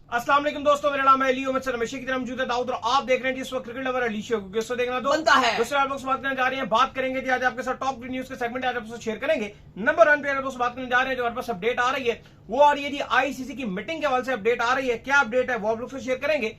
अस्सलाम वालेकुम दोस्तों, मेरा नाम है लियो मैं रमेश की तरह मौजूद है दाऊद और आप देख रहे हैं जी इस वक्त क्रिकेट लवर अली शो को देखना तो बनता है। दूसरे आप लोग बात करने जा रहे हैं, बात करेंगे जी आज आपके साथ टॉप न्यूज के सेगमेंट आज आपसे शेयर करेंगे। नंबर 1 पे अगर दोस्त बात करने जा रहे हैं जो हमारे पास अपडेट आ रही है वो आ रही है जी आईसीसी की मीटिंग के हवाले से अपडेट आ रही है। क्या अपडेट है वो आप लोग से शेयर करेंगे।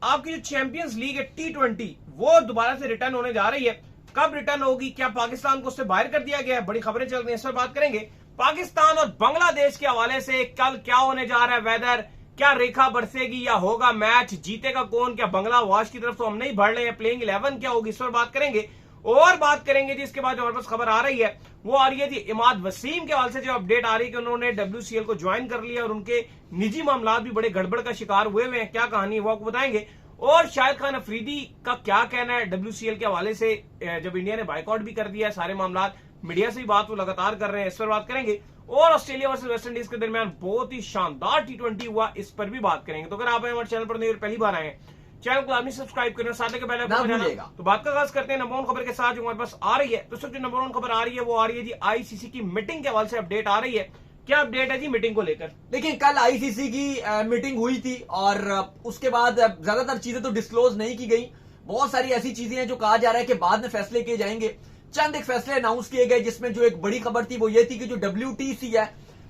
आपकी जो चैंपियंस लीग है T20 वो दोबारा से रिटर्न होने जा रही है। कब रिटर्न होगी, क्या पाकिस्तान को उससे बाहर कर दिया गया है, बड़ी खबरें चल रही हैं, इस पर बात करेंगे। पाकिस्तान और बांग्लादेश के हवाले से कल क्या होने जा रहा है, वेदर क्या रेखा बरसेगी या होगा मैच, जीतेगा कौन, क्या बंगला वॉश की तरफ तो हम नहीं बढ़ रहे हैं, प्लेइंग 11 क्या होगी, इस पर बात करेंगे। और बात करेंगे जी इसके बाद जो हमारे पास खबर आ रही है वो आ रही है जी इमाद वसीम के हवाले से जो अपडेट आ रही है कि उन्होंने WCL को ज्वाइन कर लिया और उनके निजी मामला भी बड़े गड़बड़ का शिकार हुए हैं। क्या कहानी है वो आपको बताएंगे। और शाहिद खान अफरीदी का क्या कहना है WCL के हवाले से, जब इंडिया ने बाइकआउट भी कर दिया है, सारे मामला मीडिया से भी बात वो लगातार कर रहे हैं, इस पर बात करेंगे। और ऑस्ट्रेलिया वर्सेस वेस्ट इंडीज के दरमियान बहुत ही शानदार T20 हुआ, इस पर भी बात करेंगे। तो अगर आप हमारे चैनल पर नहीं पहली बार आए हैं, चैनल को आपने सब्सक्राइब करना, साथ के पहले तो बात का आगाज करते हैं नंबर 1 खबर के साथ जो हमारे पास आ रही है। तो जो नंबर 1 खबर आ रही है वो आ रही है जी आईसीसी की मीटिंग के हवाले से अपडेट आ रही है। क्या अपडेट है जी मीटिंग को लेकर। देखिए कल आईसीसी की मीटिंग हुई थी और उसके बाद ज्यादातर चीजें तो डिस्क्लोज नहीं की गई। बहुत सारी ऐसी चीजें हैं जो कहा जा रहा है कि बाद में फैसले किए जाएंगे। चंद एक फैसले अनाउंस किए गए जिसमें जो एक बड़ी खबर थी वो ये थी कि जो WTC है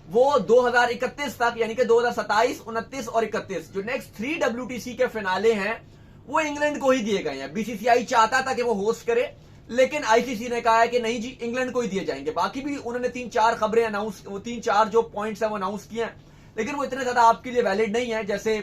वो 2031 तक यानी कि 2027, 29 और 31 जो नेक्स्ट 3 WTC के फिनाले हैं वो इंग्लैंड को ही दिए गए हैं। BCCI चाहता था कि वो होस्ट करे लेकिन आईसीसी ने कहा है कि नहीं जी इंग्लैंड को ही दिए जाएंगे। बाकी भी उन्होंने 3-4 खबरें अनाउंस, 3-4 जो पॉइंट्स हैं वो अनाउंस किए हैं लेकिन वो इतने ज्यादा आपके लिए वैलिड नहीं है। जैसे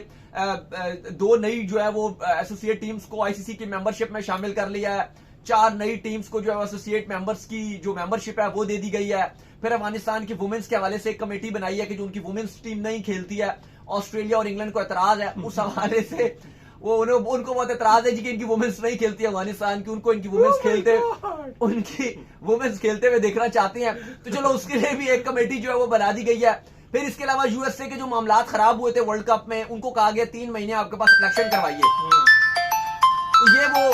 2 नई जो है वो एसोसिएट टीम्स को आईसीसी की मेंबरशिप में शामिल कर लिया है। 4 नई टीम्स को जो है एसोसिएट मेंबर्स की जो मेंबरशिप है वो दे दी गई है। फिर अफगानिस्तान की वुमेन्स के हवाले से एक कमेटी बनाई है कि जो उनकी वुमेन्स टीम नहीं खेलती है। ऑस्ट्रेलिया और इंग्लैंड को एतराज है उस हवाले से, वो उनको बहुत एतराज है जी कि इनकी वुमेन्स नहीं खेलती है अफगानिस्तान की, उनको इनकी वुमेन्स खेलते हुए देखना चाहते हैं। तो चलो उसके लिए भी एक कमेटी जो है वो बना दी गई है। फिर इसके अलावा यूएसए के जो मामला खराब हुए थे वर्ल्ड कप में उनको कहा गया 3 महीने आपके पास इलेक्शन करवाइए। तो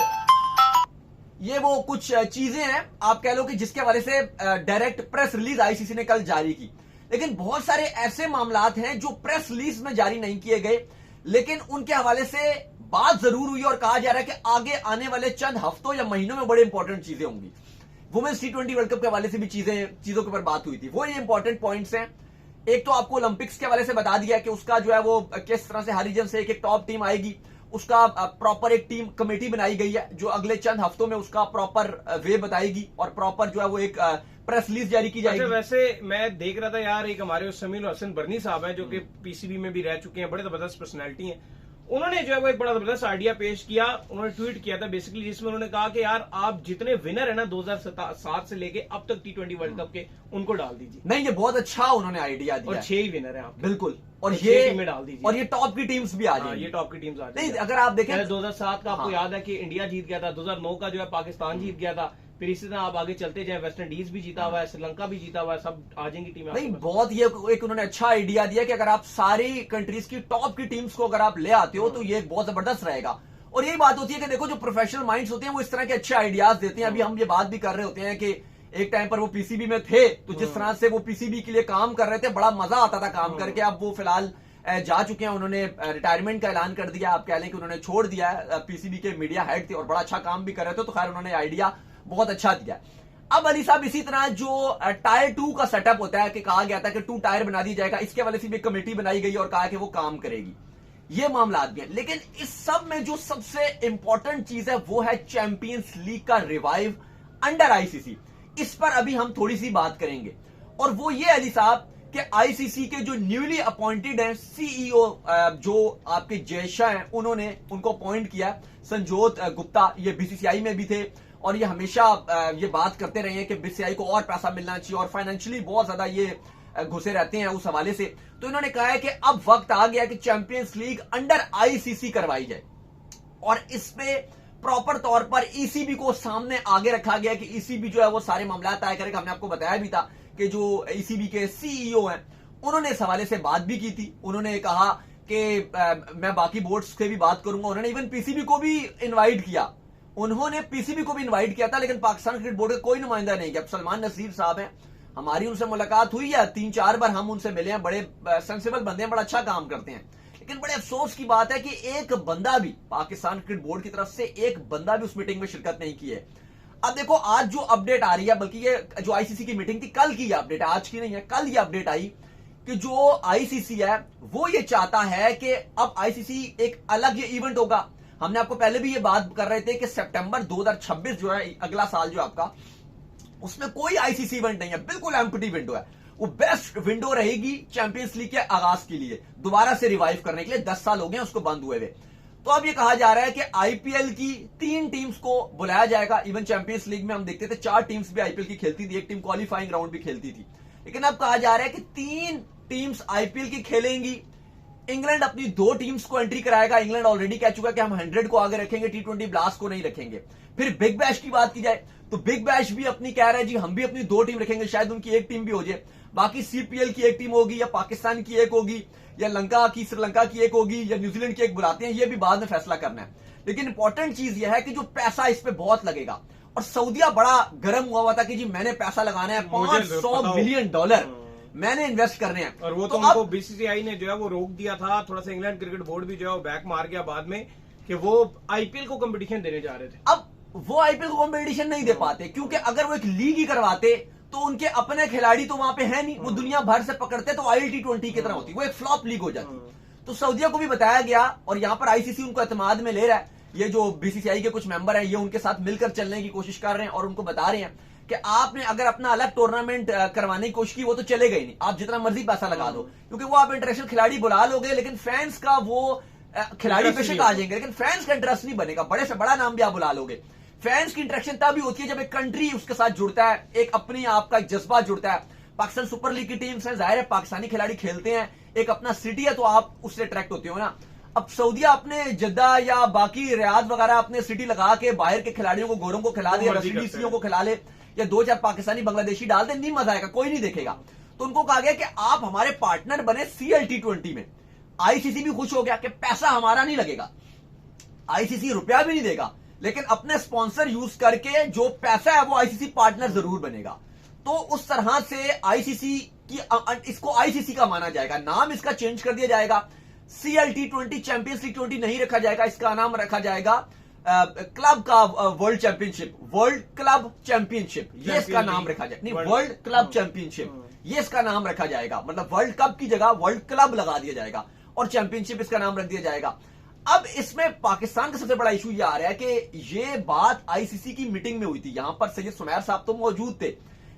ये वो कुछ चीजें हैं आप कह लो कि जिसके हवाले से डायरेक्ट प्रेस रिलीज आईसीसी ने कल जारी की। लेकिन बहुत सारे ऐसे मामलात हैं जो प्रेस रिलीज में जारी नहीं किए गए लेकिन उनके हवाले से बात जरूर हुई और कहा जा रहा है कि आगे आने वाले चंद हफ्तों या महीनों में बड़े इंपॉर्टेंट चीजें होंगी। वुमेन्स T20 वर्ल्ड कप के हवाले से भी चीजों के ऊपर बात हुई थी। वो ये इंपॉर्टेंट पॉइंट्स हैं। एक तो आपको ओलंपिक्स के हवाले से बता दिया कि उसका जो है वो किस तरह से हर रीजन से एक टॉप टीम आएगी, उसका प्रॉपर एक टीम कमेटी बनाई गई है जो अगले चंद हफ्तों में उसका प्रॉपर वे बताएगी और प्रॉपर जो है वो एक प्रेस रिलीज जारी की जाएगी। वैसे मैं देख रहा था यार, एक हमारे समीर हसन बर्नी साहब हैं जो कि PCB में भी रह चुके हैं, बड़े जबरदस्त पर्सनैलिटी हैं। उन्होंने जो है वो एक बड़ा जबरदस्त आइडिया पेश किया, उन्होंने ट्वीट किया था बेसिकली जिसमें उन्होंने कहा कि यार आप जितने विनर है ना 2007 से लेके अब तक T20 वर्ल्ड कप के उनको डाल दीजिए। नहीं ये बहुत अच्छा उन्होंने आइडिया दिया और 6 ही विनर है आप बिल्कुल और तो ये टीमें डाल दीजिए और ये टॉप की टीम्स भी आ जाएंगी। ये टॉप की टीम्स आ नहीं अगर आप देखें 2007 का आपको याद है कि इंडिया जीत गया था, 2009 का जो है पाकिस्तान जीत गया था, फिर इसी तरह आप आगे चलते जाए वेस्ट इंडीज भी जीता हुआ है, श्रीलंका भी जीता हुआ है, सब आ जाएंगी टीमें। नहीं बहुत ये एक उन्होंने अच्छा आइडिया दिया कि अगर आप सारी कंट्रीज की टॉप की टीम्स को अगर आप ले आते हो तो ये बहुत जबरदस्त रहेगा। और यही बात होती है कि देखो जो प्रोफेशनल माइंड्स होते हैं वो इस तरह के अच्छे आइडियाज देते हैं। अभी हम ये बात भी कर रहे होते हैं कि एक टाइम पर वो PCB में थे तो जिस तरह से वो PCB के लिए काम कर रहे थे बड़ा मजा आता था काम करके। अब वो फिलहाल जा चुके हैं, उन्होंने रिटायरमेंट का ऐलान कर दिया। आप कह लें कि उन्होंने छोड़ दिया है। PCB के मीडिया हेड थे और बड़ा अच्छा काम भी कर रहे थे, तो खैर उन्होंने आइडिया बहुत अच्छा दिया। अब अली साहब इसी तरह जो टायर 2 का सेटअप होता है कि कहा गया था कि 2 टायर बना दिया जाएगा, इसके हवाले से भी कमेटी बनाई गई और कहा कि वो काम करेगी। ये मामला भी है लेकिन इस सब में जो सबसे इंपॉर्टेंट चीज है वो है चैंपियंस लीग का रिवाइव अंडर आईसीसी। इस पर अभी हम थोड़ी सी बात करेंगे और वो ये अली साहब कि आईसीसी के जो न्यूली अपॉइंटेड हैं CEO जो आपके जयशाह हैं उन्होंने उनको अपॉइंट किया। संजोत गुप्ता ये BCCI में भी थे और ये हमेशा ये बात करते रहे हैं कि BCCI को और पैसा मिलना चाहिए और फाइनेंशियली बहुत ज्यादा ये घुसे रहते हैं उस हवाले से। तो इन्होंने कहा है कि अब वक्त आ गया कि चैंपियंस लीग अंडर आईसीसी करवाई जाए और इसमें प्रॉपर तौर पर ECB को सामने आगे रखा गया कि ECB जो है वो सारे मामला तय करेगा। हमने आपको बताया भी था कि जो ECB के CEO हैं उन्होंने इस हवाले से बात भी की थी। उन्होंने कहा कि मैं बाकी बोर्ड्स से भी बात करूंगा। उन्होंने इवन PCB को भी इन्वाइट किया, उन्होंने PCB को भी इन्वाइट किया था लेकिन पाकिस्तान क्रिकेट बोर्ड का कोई नुमाइंदा नहीं किया। सलमान नसीर साहब हैं, हमारी उनसे मुलाकात हुई है, 3-4 बार हम उनसे मिले हैं, बड़े सेंसिबल बंदे हैं, बड़ा अच्छा काम करते हैं। लेकिन बड़े अफसोस की बात है कि एक बंदा भी पाकिस्तान क्रिकेट बोर्ड की तरफ से एक बंदा भी उस मीटिंग में शिरकत नहीं की है। अब देखो आज जो अपडेट आ रही है, बल्कि ये जो आईसीसी की मीटिंग थी कल की अपडेट, आज की नहीं है, कल ये अपडेट आई कि जो आईसीसी है वो ये चाहता है कि अब आईसीसी एक अलग ये इवेंट होगा। हमने आपको पहले भी ये बात कर रहे थे कि सितंबर 2026 जो है अगला साल जो आपका, उसमें कोई आईसीसी इवेंट नहीं है, बिल्कुल एम्प्टी विंडो है। वो बेस्ट विंडो रहेगी चैंपियंस लीग के आगाज के लिए, दोबारा से रिवाइव करने के लिए। 10 साल हो गए उसको बंद हुए हुए। तो अब ये कहा जा रहा है कि आईपीएल की 3 टीम्स को बुलाया जाएगा। इवन चैंपियंस लीग में हम देखते थे 4 टीम्स भी आईपीएल की खेलती थी, एक टीम क्वालिफाइंग राउंड भी खेलती थी, लेकिन अब कहा जा रहा है कि 3 टीम्स आईपीएल की खेलेंगी। इंग्लैंड अपनी 2 टीम्स को एंट्री कराएगा। इंग्लैंड ऑलरेडी कह चुका है कि हम 100 को आगे रखेंगे, T20 ब्लास्ट को नहीं रखेंगे। फिर बिग बैश की बात की जाए तो बिग बैश भी अपनी कह रहा है जी हम भी अपनी 2 टीम रखेंगे, शायद उनकी 1 टीम भी हो जाए। बाकी सीपीएल की 1 टीम होगी या पाकिस्तान की 1 होगी या लंका की, श्रीलंका की 1 होगी या न्यूजीलैंड की 1 बुलाते हैं, ये भी बाद में फैसला करना है। लेकिन इंपॉर्टेंट चीज यह है कि जो पैसा इस पे बहुत लगेगा, और सऊदिया बड़ा गर्म हुआ था कि जी मैंने पैसा लगाना है $500 मिलियन मैंने इन्वेस्ट करने हैं। और वो तो उनको बीसीसीआई ने जो है वो रोक दिया था। थोड़ा सा इंग्लैंड क्रिकेट बोर्ड भी जो है वो बैक मार गया बाद में कि वो आईपीएल को कंपटीशन देने जा रहे थे। अब वो आईपीएल को कंपटीशन नहीं दे पाते क्योंकि अगर वो एक लीग ही करवाते तो उनके अपने खिलाड़ी तो वहां पे है नहीं, वो दुनिया भर से पकड़ते तो ILT20 की तरह होती, वो एक फ्लॉप लीग हो जाती। तो सऊदिया को भी बताया गया और यहां पर आईसीसी उनको एतमाद में ले रहा है। ये जो बीसीसीआई के कुछ मेंबर हैं ये उनके साथ मिलकर चलने की कोशिश कर रहे हैं और उनको बता रहे हैं कि आपने अगर अपना अलग टूर्नामेंट करवाने की कोशिश की वो तो चलेगा ही नहीं, आप जितना मर्जी पैसा लगा दो, क्योंकि वो आप इंटरनेशनल खिलाड़ी बुला लोगे लेकिन फैंस का वो खिलाड़ी बेशक आ जाएंगे लेकिन फैंस का इंटरेस्ट नहीं बनेगा। बड़े से बड़ा नाम भी आप बुला लोगे, फैंस की इंटरेक्शन तभी होती है जब एक कंट्री उसके साथ जुड़ता है, एक अपनी आपका एक जज्बा जुड़ता है। पाकिस्तान सुपर लीग की टीम्स है, जाहिर है पाकिस्तानी खिलाड़ी खेलते हैं, एक अपना सिटी है तो आप उससे अट्रैक्ट होते हो ना। अब सऊदिया अपने जद्दा या बाकी रियाद वगैरह अपने सिटी लगा के बाहर के खिलाड़ियों को, गोरों को खिला दे, रसीडीसियों को खिला ले या 2-4 पाकिस्तानी बांग्लादेशी डाल दे, नहीं मजा आएगा, कोई नहीं देखेगा। तो उनको कहा गया कि आप हमारे पार्टनर बने CLT20 में। आईसीसी भी खुश हो गया कि पैसा हमारा नहीं लगेगा, आईसीसी रुपया भी नहीं देगा, लेकिन अपने स्पॉन्सर यूज करके जो पैसा है वो आईसीसी पार्टनर जरूर बनेगा। तो उस तरह से आईसीसी की इसको आईसीसी का माना जाएगा, नाम इसका चेंज कर दिया जाएगा। CLT20 चैंपियंस लीग 20 नहीं रखा जाएगा, इसका नाम रखा जाएगा क्लब का world championship, world club championship, ये इसका नाम रखा जाएगा। नहीं, वर्ल्ड क्लब चैंपियनशिप ये इसका नाम रखा जाएगा, मतलब वर्ल्ड कप की जगह वर्ल्ड क्लब लगा दिया जाएगा और चैंपियनशिप इसका नाम रख दिया जाएगा। अब इसमें पाकिस्तान का सबसे बड़ा इशू ये आ रहा है कि ये बात आईसीसी की मीटिंग में हुई थी, यहां पर सैयद सुमैर साहब तो मौजूद थे,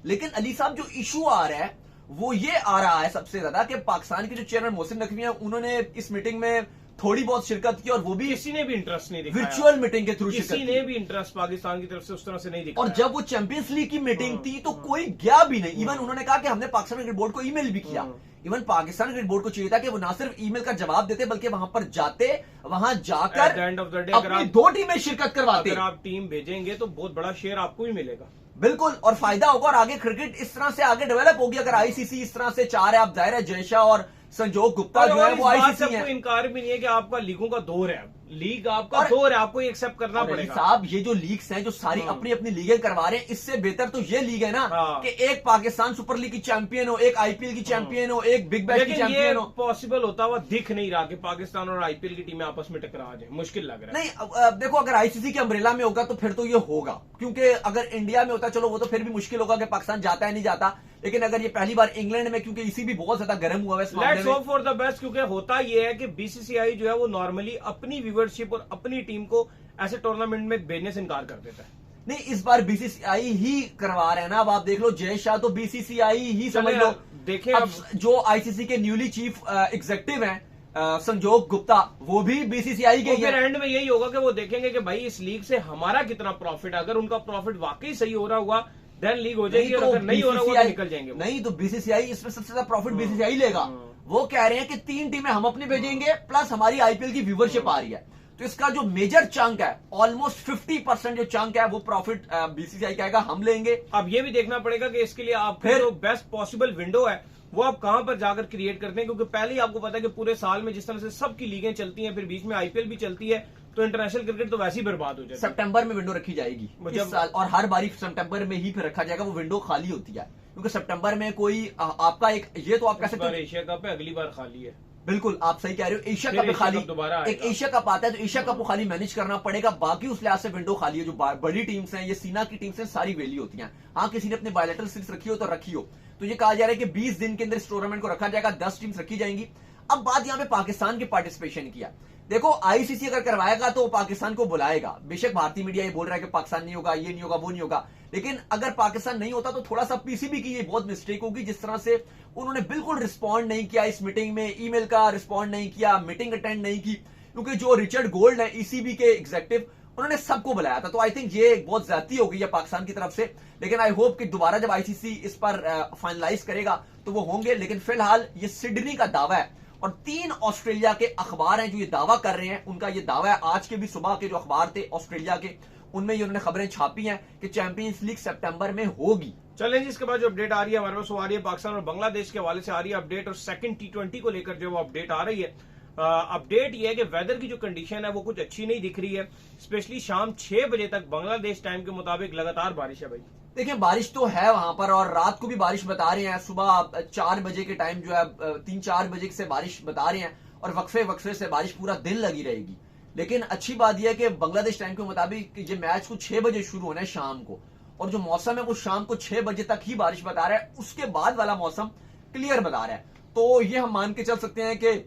लेकिन अली साहब जो इशू आ रहा है वो ये आ रहा है सबसे ज्यादा कि पाकिस्तान के जो चेयरमैन मोहसिन नकवी हैं उन्होंने इस मीटिंग में थोड़ी बहुत शिरकत की और वो भी किसी ने भी इंटरेस्ट नहीं दिखाया, वर्चुअल मीटिंग के थ्रू किसी ने भी इंटरेस्ट पाकिस्तान की तरफ से उस तरह से नहीं दिखाया। और जब वो चैंपियंस लीग की मीटिंग थी तो कोई गया भी नहीं। इवन उन्होंने कहा कि हमने पाकिस्तान क्रिकेट बोर्ड को ईमेल भी किया। इवन पाकिस्तान क्रिकेट बोर्ड को चाहिए था कि वो ना सिर्फ ईमेल का जवाब देते बल्कि वहां पर जाते, वहां जाकर एंड ऑफ द डे अपनी 2 टीमें शिरकत करवाते। अगर आप टीम भेजेंगे तो बहुत बड़ा शेयर आपको ही मिलेगा, बिल्कुल, और फायदा होगा और आगे क्रिकेट इस तरह से आगे डेवलप होगी। अगर आईसीसी इस तरह से चाह रहे, आप जाहिर है जयशाह और संजोग गुप्ता जो है वो आईसीसी है। इनकार भी नहीं है कि आपका लीगों का दौर है, लीग आपका दौर है, आपको एक्सेप्ट करना पड़ेगा। साहब ये जो लीग्स हैं जो सारी अपनी अपनी लीगें करवा रहे हैं, इससे बेहतर तो ये लीग है ना कि एक पाकिस्तान सुपर लीग की चैंपियन हो, एक आईपीएल की चैंपियन हो, एक बिग बैश की चैंपियन हो। पॉसिबल होता हुआ दिख नहीं रहा कि पाकिस्तान और आईपीएल की टीमें आपस में टकरा जाए, मुश्किल लग रहा है। नहीं, देखो अगर आईसीसी के अम्ब्रेला में होगा तो फिर तो ये होगा, क्योंकि अगर इंडिया में होता चलो वो तो फिर भी मुश्किल होगा कि पाकिस्तान जाता है नहीं जाता, लेकिन अगर ये पहली बार इंग्लैंड में, क्योंकि इसी भी बहुत ज्यादा गर्म हुआ है, let's hope for the best. क्योंकि होता ये है कि बीसीसीआई जो है वो नॉर्मली अपनी व्यूअरशिप और अपनी टीम को ऐसे टूर्नामेंट में भेजने से इनकार कर देता है। नहीं, इस बार बीसीसीआई ही करवा रहे हैं ना। अब आप देख लो, जय शाह तो बीसीसीआई ही समझ लो। देखें अब जो आईसीसी के न्यूली चीफ एग्जीक्यूटिव हैं संजोग गुप्ता, वो भी बीसीसीआई के फिर एंड में यही होगा कि वो देखेंगे कि भाई इस लीग से हमारा कितना प्रॉफिट है। अगर उनका प्रॉफिट वाकई सही हो रहा हुआ देन लीग हो जाएगी, और अगर नहीं हो रहा हुआ तो निकल जाएंगे। नहीं तो बीसीसीआई इसमें सबसे ज्यादा प्रॉफिट बीसीसीआई लेगा। वो कह रहे हैं कि 3 टीमें हम अपनी भेजेंगे प्लस हमारी आईपीएल की व्यूवरशिप आ रही है, तो इसका जो मेजर चंक है, ऑलमोस्ट 50% जो चंक है वो प्रॉफिट बीसीसीआई कहेगा हम लेंगे। अब ये भी देखना पड़ेगा कि इसके लिए आप फिर जो बेस्ट पॉसिबल विंडो है वो आप कहां पर जाकर क्रिएट करते हैं, क्योंकि पहले ही आपको पता है कि पूरे साल में जिस तरह से सबकी लीगें चलती हैं, फिर बीच में आईपीएल भी चलती है, तो इंटरनेशनल क्रिकेट तो वैसे ही बर्बाद हो जाएगी। सितंबर में विंडो रखी जाएगी इस साल, और हर बारी सितंबर में ही फिर रखा जाएगा। वो विंडो खाली होती है क्योंकि सितंबर में कोई आपका एक, ये तो आप कह सकते हो एशिया कप है, अगली बार खाली है। बिल्कुल आप सही कह रहे हो। एशिया फिर कप में एशिया खाली कप दोबारा एक आएगा। एशिया कप आता है तो एशिया कप को खाली मैनेज करना पड़ेगा, बाकी उस लिहाज से विंडो खाली है। जो बड़ी टीम्स हैं, ये सीना की टीम्स हैं, सारी वेली होती हैं। हाँ, किसी ने अपने बायलैटरल सीरीज रखी हो तो रखी हो, तो ये कहा जा रहा है कि 20 दिन के अंदर इस टूर्नामेंट को रखा जाएगा, 10 टीम्स रखी जाएंगी। अब बात यहां पे पाकिस्तान के पार्टिसिपेशन की है। देखो, आईसीसी अगर करवाएगा तो पाकिस्तान को बुलाएगा। बेशक भारतीय मीडिया ये बोल रहा है कि पाकिस्तान नहीं होगा, ये नहीं होगा, वो नहीं होगा, लेकिन अगर पाकिस्तान नहीं होता तो थोड़ा सा पीसीबी की ये बहुत मिस्टेक होगी। जिस तरह से उन्होंने बिल्कुल रिस्पॉन्ड नहीं किया इस मीटिंग में, ईमेल का रिस्पॉन्ड नहीं किया, मीटिंग अटेंड नहीं की, क्योंकि जो रिचर्ड गोल्ड है ईसीबी के एग्जीक्यूटिव, उन्होंने सबको बुलाया था। तो आई थिंक ये बहुत ज्यादती हो गई है पाकिस्तान की तरफ से। लेकिन आई होप कि दोबारा जब आईसीसी इस पर फाइनलाइज करेगा तो वो होंगे। लेकिन फिलहाल ये सिडनी का दावा है और 3 ऑस्ट्रेलिया के अखबार हैं जो ये दावा कर रहे हैं। उनका ये दावा है, आज के भी सुबह के जो अखबार थे ऑस्ट्रेलिया के, उनमें ये उन्होंने खबरें छापी हैं कि चैंपियंस लीग सितंबर में होगी। चलें जी, इसके बाद जो अपडेट आ रही है हमारे पास वो आ रही है पाकिस्तान और बांग्लादेश के हवाले से आ रही है अपडेट, और सेकंड T20 को लेकर जो वो अपडेट आ रही है। अपडेट ये है कि वेदर की जो कंडीशन है वो कुछ अच्छी नहीं दिख रही है, स्पेशली शाम 6 बजे तक बांग्लादेश टाइम के मुताबिक लगातार बारिश है भाई। देखिए, बारिश तो है वहां पर, और रात को भी बारिश बता रहे हैं। सुबह 4 बजे के टाइम जो है 3-4 बजे से बारिश बता रहे हैं, और वक्फे वक्फे से बारिश पूरा दिन लगी रहेगी। लेकिन अच्छी बात यह है कि बांग्लादेश टाइम के मुताबिक ये मैच को 6 बजे शुरू होना है शाम को, और जो मौसम है वो शाम को 6 बजे तक ही बारिश बता रहा है, उसके बाद वाला मौसम क्लियर बता रहा है। तो ये हम मान के चल सकते हैं कि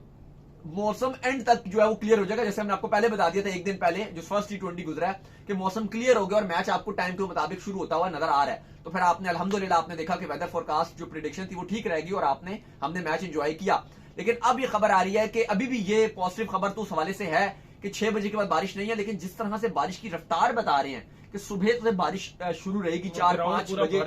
मौसम एंड तक जो है वो क्लियर हो जाएगा। जैसे हमने आपको पहले बता दिया था एक दिन पहले जो फर्स्ट T20 गुजरा है कि मौसम क्लियर हो गया और मैच आपको टाइम के मुताबिक शुरू होता हुआ नजर आ रहा है। तो फिर आपने अल्हम्दुलिल्लाह आपने देखा कि वेदर फोरकास्ट जो प्रिडिक्शन थी वो ठीक रहेगी और हमने मैच एंजॉय किया। लेकिन अब ये खबर आ रही है कि अभी भी ये पॉजिटिव खबर तो उस हवाले से है कि 6 बजे के बाद बारिश नहीं है, लेकिन जिस तरह से बारिश की रफ्तार बता रहे हैं कि सुबह से बारिश शुरू रहेगी 4-5 बजे,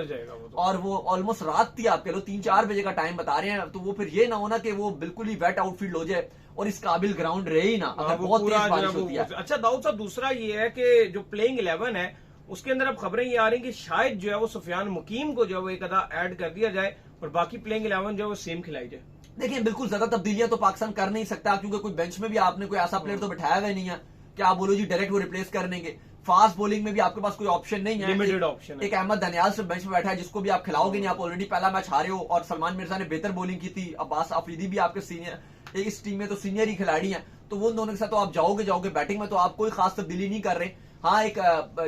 और वो ऑलमोस्ट रात थी, आप कह लो 3-4 बजे का टाइम बता रहे हैं। तो वो फिर ये ना होना कि वो बिल्कुल ही वेट आउटफील्ड हो जाए और इस काबिल ग्राउंड रहे ही ना, अगर बहुत तेज बारिश होती है। अच्छा दाऊद साहब, दूसरा ये है कि जो प्लेइंग 11 है उसके अंदर अब खबरें ये आ रही हैं कि शायद जो है वो सुफियान मुकीम को जो है वो एक आधा ऐड कर दिया जाए और बाकी प्लेइंग 11 जो है वो सेम खिलाई जाए। देखिए, बिल्कुल ज्यादा तब्दीलियां तो पाकिस्तान कर नहीं सकता, क्योंकि कोई बेंच में भी आपने कोई ऐसा प्लेयर तो बैठाया हुआ नहीं है कि आप बोलो जी डायरेक्ट वो रिप्लेस कर देंगे। फास्ट बॉलिंग में भी आपके पास कोई ऑप्शन नहीं है, लिमिटेड ऑप्शन है। एक अहमद दनियाल से बेंच में बैठा है जिसको भी आप खिलाओगे नहीं, आप ऑलरेडी पहला मैच हारे हो, और सलमान मिर्जा ने बेहतर बॉलिंग की थी, अब्बास अफरीदी भी आपके सीनियर, इस टीम में तो सीनियर ही खिलाड़ी हैं, तो वो दोनों के साथ तो आप जाओगे। बैटिंग में तो आप कोई खास तब्दीली नहीं कर रहे। हाँ, एक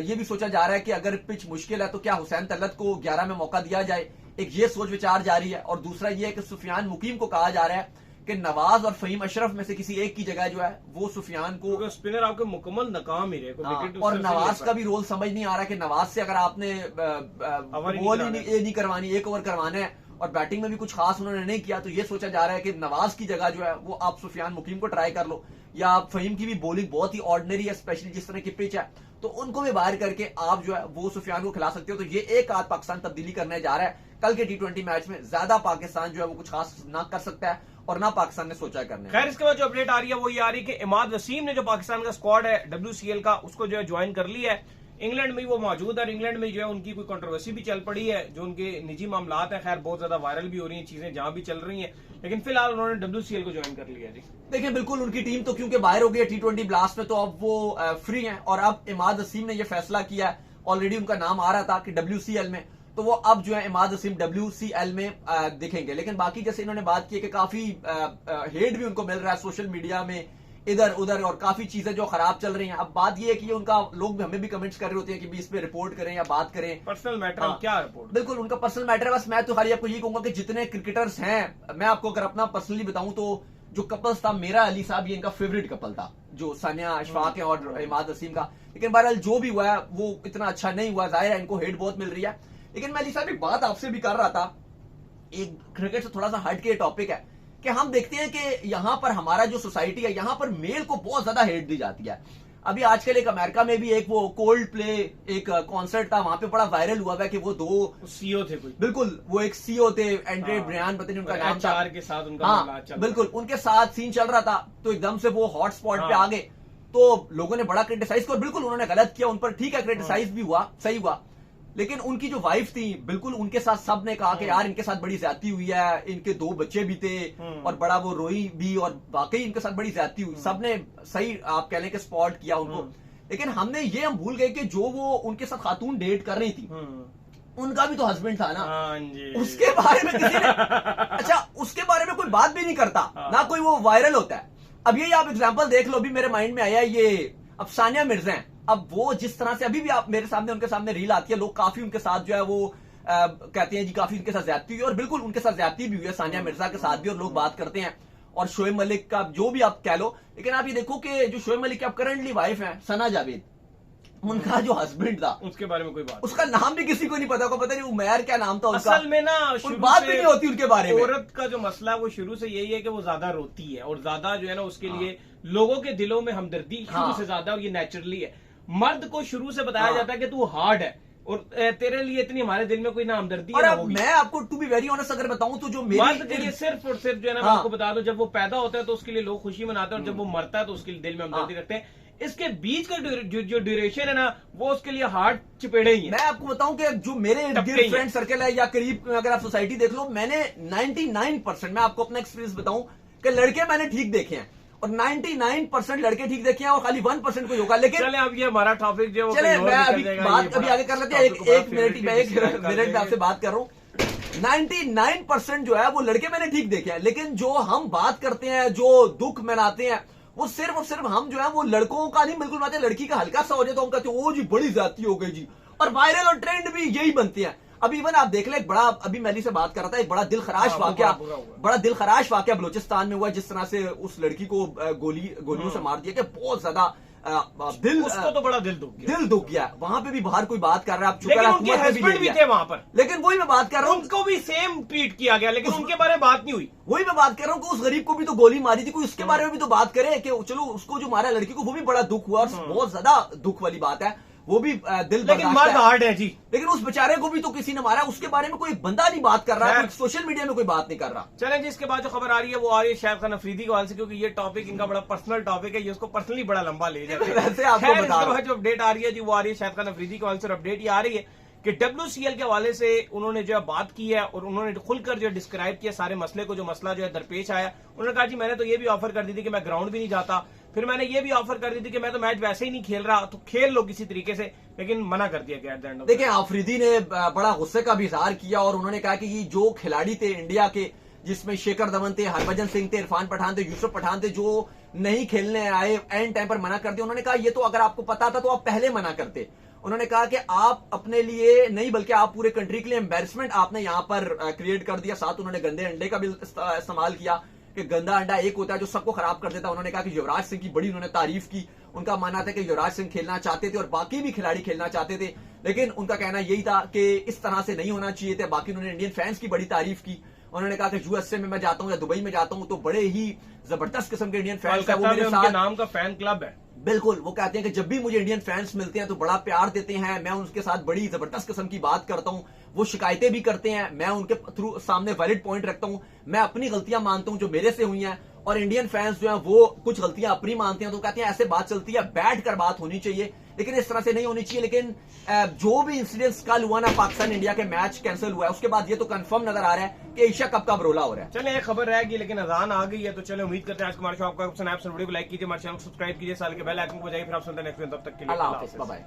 ये भी सोचा जा रहा है कि अगर पिच मुश्किल है तो क्या हुसैन तलत को 11 में मौका दिया जाए, एक ये सोच विचार जारी है। और दूसरा ये है कि सुफियान मुकीम को कहा जा रहा है कि नवाज और फहीम अशरफ में से किसी एक की जगह जो है वो सुफियान को, स्पिनर आपके मुकम्मल नाकाम ही रहे। और नवाज का भी रोल समझ नहीं आ रहा कि नवाज से अगर आपने बॉल ही नहीं करवानी, एक ओवर करवाना है, और बैटिंग में भी कुछ खास उन्होंने नहीं किया, तो ये सोचा जा रहा है कि नवाज की जगह जो है वो आप सुफियान मुकीम को ट्राई कर लो, या आप फहीम की भी बॉलिंग बहुत ही ऑर्डिनरी है, स्पेशली जिस तरह की पिच है, तो उनको भी बाहर करके आप जो है वो सुफियान को खिला सकते हो। तो ये एक आध पाकिस्तान तब्दीली करने जा रहा है। कल के T20 मैच में ज्यादा पाकिस्तान जो है वो कुछ खास ना कर सकता है, और ना पाकिस्तान ने सोचा है करने। खैर, इसके बाद जो अपडेट आ रही है वो ये आ रही है कि इमाद वसीम ने जो पाकिस्तान का स्क्वाड है WCL का, उसको जो है ज्वाइन कर लिया है। इंग्लैंड में वो मौजूद है, इंग्लैंड में जो है उनकी कोई कंट्रोवर्सी भी चल पड़ी है, जो उनके निजी मामलात हैं, खैर बहुत ज्यादा वायरल भी हो रही हैं चीजें, जहां भी चल रही हैं, लेकिन फिलहाल उन्होंने WCL को ज्वाइन कर लिया। जी देखिए, बिल्कुल उनकी टीम तो क्योंकि बाहर हो गई है T20 ब्लास्ट में, तो अब वो फ्री हैं, और अब इमाद वसीम ने यह फैसला किया है, ऑलरेडी उनका नाम आ रहा था कि WCL में, तो वो अब जो है इमाद वसीम WCL में दिखेंगे। लेकिन बाकी जैसे इन्होंने बात की कि काफी हेट भी उनको मिल रहा है सोशल मीडिया में इधर उधर, और काफी चीजें जो खराब चल रही हैं। अब बात ये है कि उनका लोग हमें भी कमेंट्स कर रहे होते हैं कि भी इस पे रिपोर्ट करें या बात करें, पर्सनल मैटर। क्या रिपोर्ट? बिल्कुल उनका पर्सनल मैटर है। बस मैं तो खाली आपको यही कहूंगा कि जितने क्रिकेटर्स हैं, मैं आपको अगर अपना पर्सनली बताऊं तो जो कपल्स था, मेरा अली साहब ये इनका फेवरेट कपल था, जो सानिया अशफाक है और इमाद वसीम का। लेकिन बहरहाल जो भी हुआ है वो इतना अच्छा नहीं हुआ, जाहिर है इनको हेट बहुत मिल रही है। लेकिन मैं अली साहब एक बात आपसे भी कर रहा था, एक क्रिकेट से थोड़ा सा हट के टॉपिक है कि हम देखते हैं कि यहाँ पर हमारा जो सोसाइटी है, यहाँ पर मेल को बहुत ज्यादा हेट दी जाती है। अभी आजकल एक अमेरिका में भी एक वो कोल्ड प्ले एक कॉन्सर्ट था, वहां पे बड़ा वायरल हुआ है कि वो 2 सीईओ थे कोई, बिल्कुल वो एक सीईओ थे, एंड्रे ब्रियान पता नहीं उनका नाम था, के साथ उनका हाँ बिल्कुल उनके साथ सीन चल रहा था, तो एकदम से वो हॉट स्पॉट पे आ गए, तो लोगों ने बड़ा क्रिटिसाइज किया, बिल्कुल उन्होंने गलत किया उन पर, ठीक है क्रिटिसाइज भी हुआ, सही हुआ। लेकिन उनकी जो वाइफ थी, बिल्कुल उनके साथ सबने कहा कि यार इनके साथ बड़ी ज्यादती हुई है, इनके 2 बच्चे भी थे और बड़ा वो रोई भी, और वाकई इनके साथ बड़ी ज्यादती हुई, सबने सही आप कह लें कि स्पॉट किया उनको। लेकिन हम भूल गए कि जो वो उनके साथ खातून डेट कर रही थी, उनका भी तो हस्बैंड था ना, हाँ जी। उसके बारे में किसी ने अच्छा उसके बारे में कोई बात भी नहीं करता, ना कोई वो वायरल होता है। अब यही आप एग्जांपल देख लो, अभी मेरे माइंड में आया ये, अब सानिया मिर्जा हैं, अब वो जिस तरह से अभी भी आप मेरे सामने उनके सामने रील आती है, लोग काफी उनके साथ जो है वो कहते हैं जी काफी उनके साथ ज्यादती हुई, और बिल्कुल उनके साथ ज्यादती भी हुई है सानिया मिर्जा के साथ भी, और लोग बात करते हैं, और शोएब मलिक का जो भी आप कह लो। लेकिन आप ये देखो कि जो शोएब मलिक की अब करंटली वाइफ है सना जावेद, उनका जो हस्बैंड था उसके बारे में कोई बात उसका नाम भी किसी को नहीं पता, को पता नहीं उमैर क्या नाम था उसका, असल में ना कोई बात भी नहीं होती उनके बारे में। औरत का जो मसला है वो शुरू से यही है कि वो ज्यादा रोती है, और ज्यादा जो है ना उसके लिए लोगों के दिलों में हमदर्दी शुरू से ज्यादा, और ये नेचुरली है। मर्द को शुरू से बताया जाता है कि तू हार्ड है, और तेरे लिए इतनी हमारे दिल में कोई ना हमदर्दी है ना होगी। मैं आपको टू बी वेरी ऑनेस्ट अगर बताऊं तो जो मर्द के लिए सिर्फ और सिर्फ जो है ना, मैं आपको बता दूं, जब वो पैदा होता है तो उसके लिए लोग खुशी मनाते हैं, और जब वो मरता है तो उसके दिल में हमदर्दी रखते हैं। इसके बीच का जो ड्यूरेशन है ना, वो उसके लिए हार्ट चिपेड़े ही है। मैं आपको बताऊं कि जो मेरे फ्रेंड सर्कल है या करीब अगर आप सोसाइटी देख लो, मैंने 99% मैं आपको अपना एक्सपीरियंस बताऊं कि लड़के मैंने ठीक देखे हैं, और 99% लड़के ठीक देखे हैं, और खाली 1% कोई होगा। लेकिन चले अब ये हमारा टॉपिक जो चले मैं अभी बात अभी आगे कर लेते हैं, एक मिनट में आपसे बात कर रहा हूं। 99% जो है वो लड़के मैंने ठीक देखे हैं, लेकिन जो हम बात करते हैं, जो दुख मनाते हैं, वो सिर्फ और सिर्फ हम जो है वो लड़कों का नहीं बिल्कुल बनाते। लड़की का हल्का सा हो जाए तो हम कहते हैं ओ जी बड़ी ज्यादती हो गई जी, और वायरल और ट्रेंड भी यही बनते हैं। अभी इवन आप देख ले, एक बड़ा, अभी मैली से बात कर रहा था, एक बड़ा दिल खराश वाकया, बड़ा दिल खराश वाकया बलूचिस्तान में हुआ, जिस तरह से उस लड़की को गोलियों से मार दिया, कि बहुत ज्यादा दिल, उसको तो बड़ा दिल दुख गया। वहां पे भी बाहर कोई बात कर रहा है, लेकिन उनके हस्बैंड भी थे वहां पर, लेकिन वही मैं बात कर रहा हूँ, उनको भी सेम ट्रीट किया गया, लेकिन उनके बारे में बात नहीं हुई। वही मैं बात कर रहा हूँ कि उस गरीब को भी तो गोली मारी थी, कोई उसके बारे में भी तो बात करे कि चलो उसको जो मारा लड़की को, वो भी बड़ा दुख हुआ, और बहुत ज्यादा दुख वाली बात है, वो भी दिल, लेकिन मर्द हार्ड है जी। लेकिन उस बेचारे को भी तो किसी ने मारा, उसके बारे में कोई बंदा नहीं बात कर रहा है, सोशल मीडिया में कोई बात नहीं कर रहा। चलें जी, इसके बाद जो खबर आ रही है वो आ रही है शाहिद खान अफरीदी के हवाले से, क्योंकि ये टॉपिक इनका बड़ा पर्सनल टॉपिक है, ये उसको पर्सनली बड़ा लंबा ले जाते हैं। वैसे आपको बता रहा हूं, जो अपडेट आ रही है जी वो आ रही है शाहिद खान अफरीदी के हवाले से, और अपडेट ये आ रही है कि WCL के हवाले से उन्होंने जो है बात की है, और उन्होंने खुलकर जो डिस्क्राइब किया सारे मसले को, जो मसला जो है दरपेश आया। उन्होंने कहा जी मैंने तो ये भी ऑफर कर दी थी कि मैं ग्राउंड भी नहीं जाता, फिर मैंने ये भी ऑफर कर दी थी कि मैं तो मैच वैसे ही नहीं खेल रहा, तो खेल लो किसी तरीके से, लेकिन मना कर दिया गया। देखिए अफरीदी ने बड़ा गुस्से का भी इजहार किया, और उन्होंने कहा कि ये जो खिलाड़ी थे इंडिया के, जिसमें शेखर धवन थे, हरभजन सिंह थे, इरफान पठान थे, यूसुफ पठान थे, जो नहीं खेलने आए, एंड टाइम पर मना कर दिया। उन्होंने कहा ये तो अगर आपको पता था तो आप पहले मना करते। उन्होंने कहा कि आप अपने लिए नहीं बल्कि आप पूरे कंट्री के लिए एम्बेरसमेंट आपने यहां पर क्रिएट कर दिया। साथ उन्होंने गंदे अंडे का भी इस्तेमाल किया कि गंदा अंडा एक होता है जो सबको खराब कर देता है। उन्होंने कहा कि युवराज सिंह की बड़ी उन्होंने तारीफ की, उनका मानना था कि युवराज सिंह खेलना चाहते थे और बाकी भी खिलाड़ी खेलना चाहते थे, लेकिन उनका कहना यही था कि इस तरह से नहीं होना चाहिए थे। बाकी उन्होंने इंडियन फैंस की बड़ी तारीफ की। उन्होंने कहा कि यूएसए में मैं जाता हूं या दुबई में जाता हूं तो बड़े ही जबरदस्त किस्म के इंडियन फैंस है, वो मेरे साथ नाम का फैन क्लब है। बिल्कुल, वो कहते हैं कि जब भी मुझे इंडियन फैंस मिलते हैं तो बड़ा प्यार देते हैं, मैं उनके साथ बड़ी जबरदस्त किस्म की बात करता हूं, वो शिकायतें भी करते हैं, मैं उनके थ्रू सामने वैलिड पॉइंट रखता हूं, मैं अपनी गलतियां मानता हूं जो मेरे से हुई हैं, और इंडियन फैंस जो हैं वो कुछ गलतियां अपनी मानते हैं। तो कहते हैं ऐसे बात चलती है, बैठ कर बात होनी चाहिए, लेकिन इस तरह से नहीं होनी चाहिए। लेकिन जो भी इंसिडेंट्स कल हुआ ना, पाकिस्तान इंडिया के मैच कैंसिल हुआ है, उसके बाद ये तो कंफर्म नजर आ रहा है कि एशिया कप का बरोला हो रहा है। चले एक खबर रहेगी, लेकिन अजान आ गई है, तो चले उम्मीद करते हैं आज हमारे शो आपका वीडियो को लाइक कीजिए, हमारे चैनल को सब्सक्राइब कीजिए, साल के बेल आइकन को बजाइए, फिर आप सुनते हैं नेक्स्ट वीडियो, तब तक के लिए अल्लाह हाफिज़, बाय बाय।